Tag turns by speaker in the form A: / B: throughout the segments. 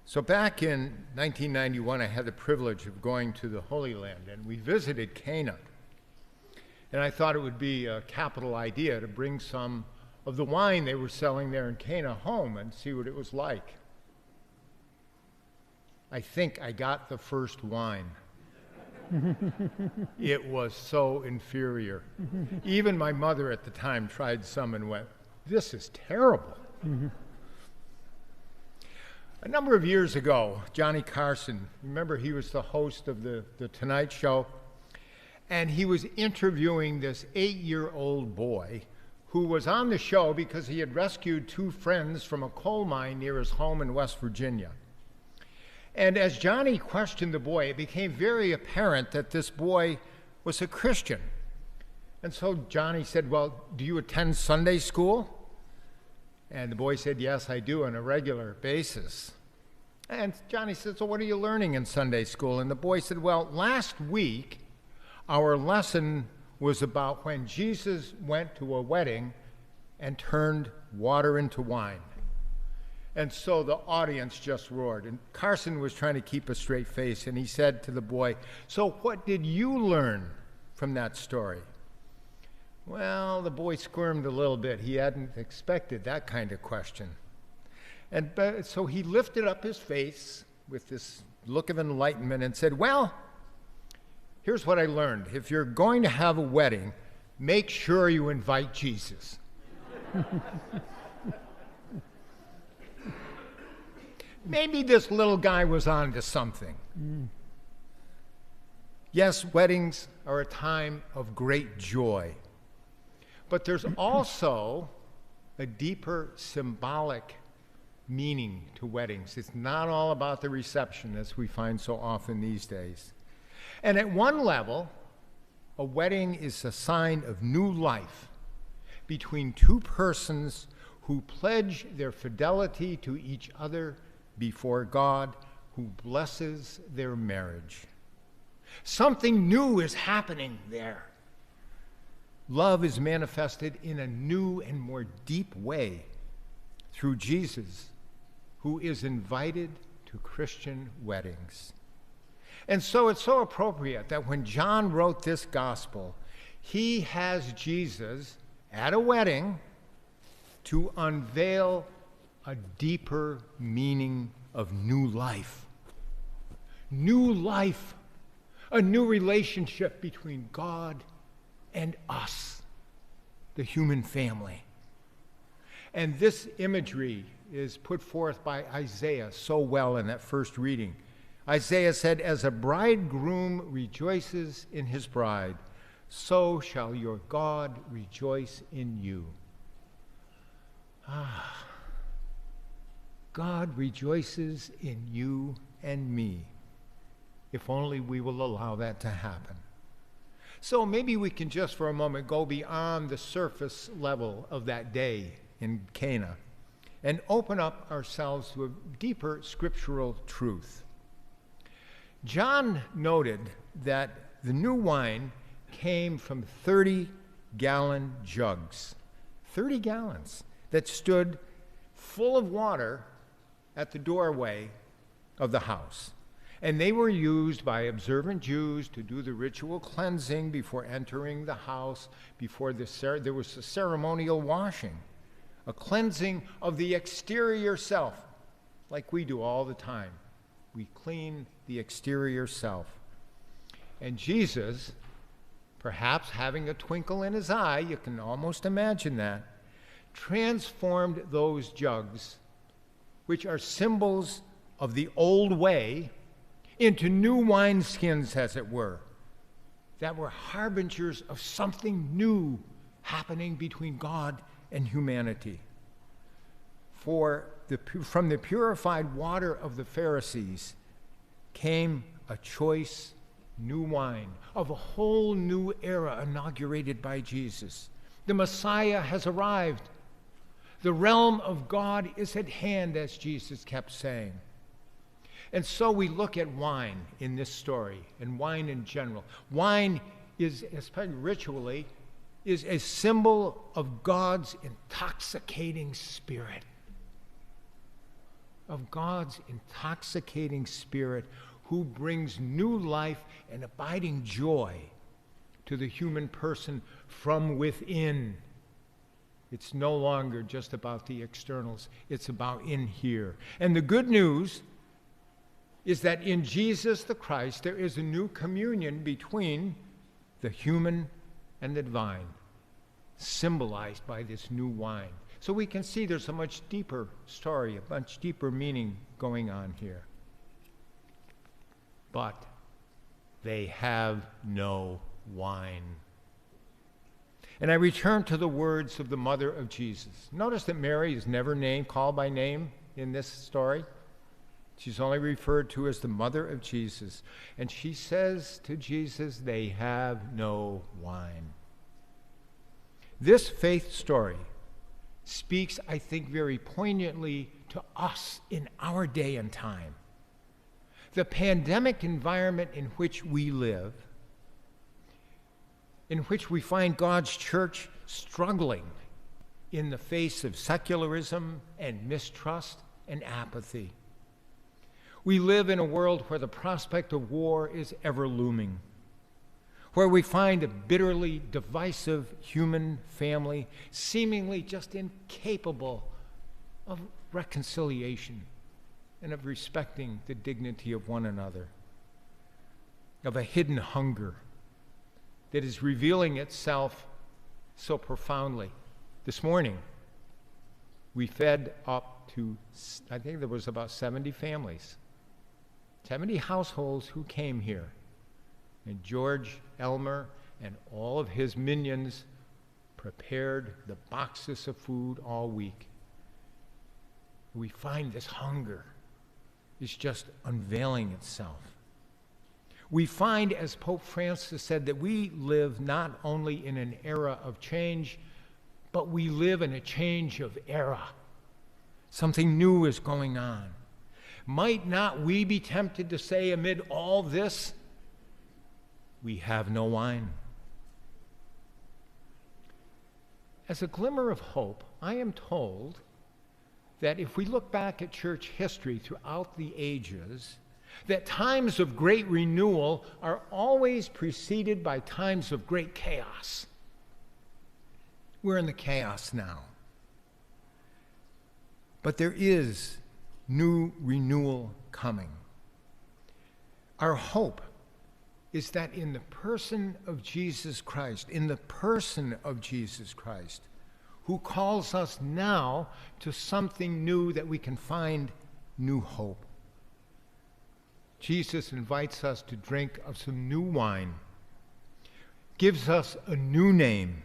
A: So back in 1991, I had the privilege of going to the Holy Land, and we visited Cana. And I thought it would be a capital idea to bring some of the wine they were selling there in Cana home and see what it was like. I think I got the first wine. It was so inferior. Even my mother at the time tried some and went, "This is terrible." A number of years ago, Johnny Carson, remember he was the host of the Tonight Show, and he was interviewing this 8-year-old boy who was on the show because he had rescued 2 friends from a coal mine near his home in West Virginia. And as Johnny questioned the boy, it became very apparent that this boy was a Christian. And so Johnny said, "Well, do you attend Sunday school?" And the boy said, "Yes, I do, on a regular basis." And Johnny said, "So what are you learning in Sunday school?" And the boy said, "Well, last week, our lesson was about when Jesus went to a wedding and turned water into wine." And so the audience just roared. And Carson was trying to keep a straight face, and he said to the boy, "So what did you learn from that story?" Well, the boy squirmed a little bit. He hadn't expected that kind of question. And so he lifted up his face with this look of enlightenment and said, "Well, here's what I learned. If you're going to have a wedding, make sure you invite Jesus." Maybe this little guy was on to something. Yes, weddings are a time of great joy. But there's also a deeper symbolic meaning to weddings. It's not all about the reception, as we find so often these days. And at one level, a wedding is a sign of new life between 2 persons who pledge their fidelity to each other before God, who blesses their marriage. Something new is happening there. Love is manifested in a new and more deep way through Jesus, who is invited to Christian weddings. And so it's so appropriate that when John wrote this gospel, he has Jesus at a wedding to unveil a deeper meaning of new life. New life, a new relationship between God and us, the human family. And this imagery is put forth by Isaiah so well in that first reading. Isaiah said, "As a bridegroom rejoices in his bride, so shall your God rejoice in you." God rejoices in you and me, if only we will allow that to happen. So maybe we can just for a moment go beyond the surface level of that day in Cana and open up ourselves to a deeper scriptural truth. John noted that the new wine came from 30-gallon jugs, 30 gallons, that stood full of water at the doorway of the house. And they were used by observant Jews to do the ritual cleansing before entering the house, before there was a ceremonial washing, a cleansing of the exterior self, like we do all the time. We clean the exterior self. And Jesus, perhaps having a twinkle in his eye, you can almost imagine that, transformed those jugs, which are symbols of the old way, into new wineskins, as it were, that were harbingers of something new happening between God and humanity. From the purified water of the Pharisees came a choice new wine of a whole new era inaugurated by Jesus. The Messiah has arrived. The realm of God is at hand, as Jesus kept saying. And so we look at wine in this story, and wine in general. Wine is, especially ritually, is a symbol of God's intoxicating spirit. of God's intoxicating Spirit who brings new life and abiding joy to the human person from within. It's no longer just about the externals. It's about in here. And the good news is that in Jesus the Christ, there is a new communion between the human and the divine, symbolized by this new wine. So we can see there's a much deeper story, a much deeper meaning going on here. But they have no wine. And I return to the words of the mother of Jesus. Notice that Mary is never called by name in this story. She's only referred to as the mother of Jesus. And she says to Jesus, they have no wine. This faith story speaks, I think, very poignantly to us in our day and time. The pandemic environment in which we live, in which we find God's church struggling in the face of secularism and mistrust and apathy. We live in a world where the prospect of war is ever looming, where we find a bitterly divisive human family seemingly just incapable of reconciliation and of respecting the dignity of one another, of a hidden hunger that is revealing itself so profoundly. This morning, we fed up to, I think there was about 70 families, 70 households who came here. And George Elmer and all of his minions prepared the boxes of food all week. We find this hunger is just unveiling itself. We find, as Pope Francis said, that we live not only in an era of change, but we live in a change of era. Something new is going on. Might not we be tempted to say amid all this, we have no wine? As a glimmer of hope, I am told that if we look back at church history throughout the ages, that times of great renewal are always preceded by times of great chaos. We're in the chaos now. But there is new renewal coming. Our hope is that in the person of Jesus Christ, who calls us now to something new, that we can find new hope. Jesus invites us to drink of some new wine, gives us a new name,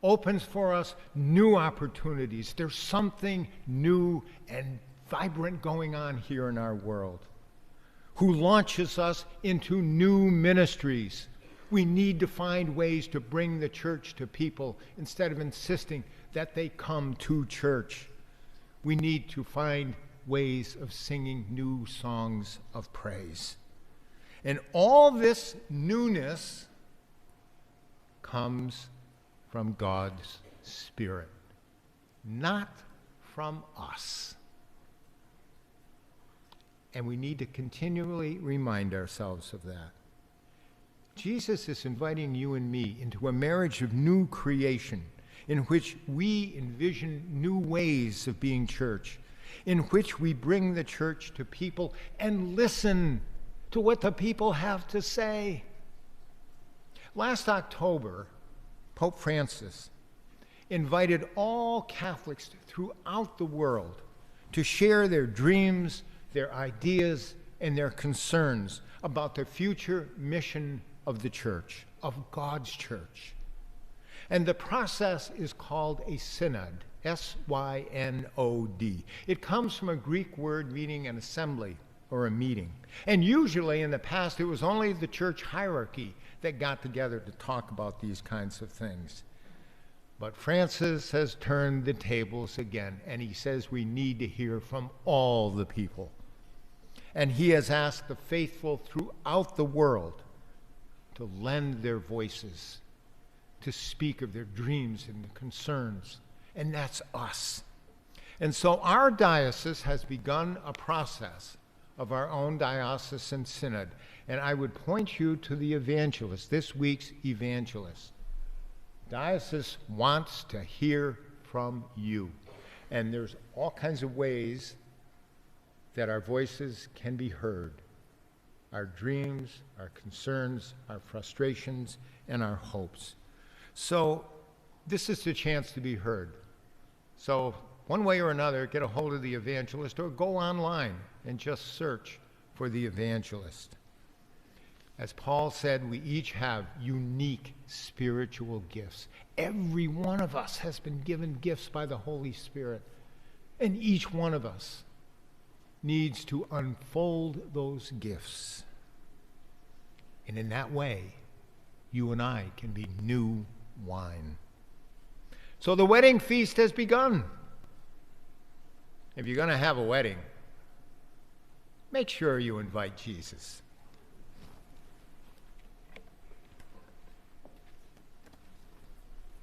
A: opens for us new opportunities. There's something new and vibrant going on here in our world, who launches us into new ministries. We need to find ways to bring the church to people instead of insisting that they come to church. We need to find ways of singing new songs of praise. And all this newness comes from God's Spirit, not from us. And we need to continually remind ourselves of that. Jesus is inviting you and me into a marriage of new creation in which we envision new ways of being church, in which we bring the church to people and listen to what the people have to say. Last October, Pope Francis invited all Catholics throughout the world to share their dreams, their ideas, and their concerns about the future mission of the church, of God's church. And the process is called a synod, S-Y-N-O-D. It comes from a Greek word meaning an assembly or a meeting. And usually in the past, it was only the church hierarchy that got together to talk about these kinds of things. But Francis has turned the tables again, and he says we need to hear from all the people. And he has asked the faithful throughout the world to lend their voices, to speak of their dreams and concerns. And that's us. And so our diocese has begun a process of our own diocesan synod. And I would point you to the evangelist, this week's evangelist. Diocese wants to hear from you. And there's all kinds of ways that our voices can be heard. Our dreams, our concerns, our frustrations, and our hopes. So this is the chance to be heard. So one way or another, get a hold of the evangelist or go online and just search for the evangelist. As Paul said, we each have unique spiritual gifts. Every one of us has been given gifts by the Holy Spirit. And each one of us needs to unfold those gifts. And in that way, you and I can be new wine. So the wedding feast has begun. If you're going to have a wedding, make sure you invite Jesus.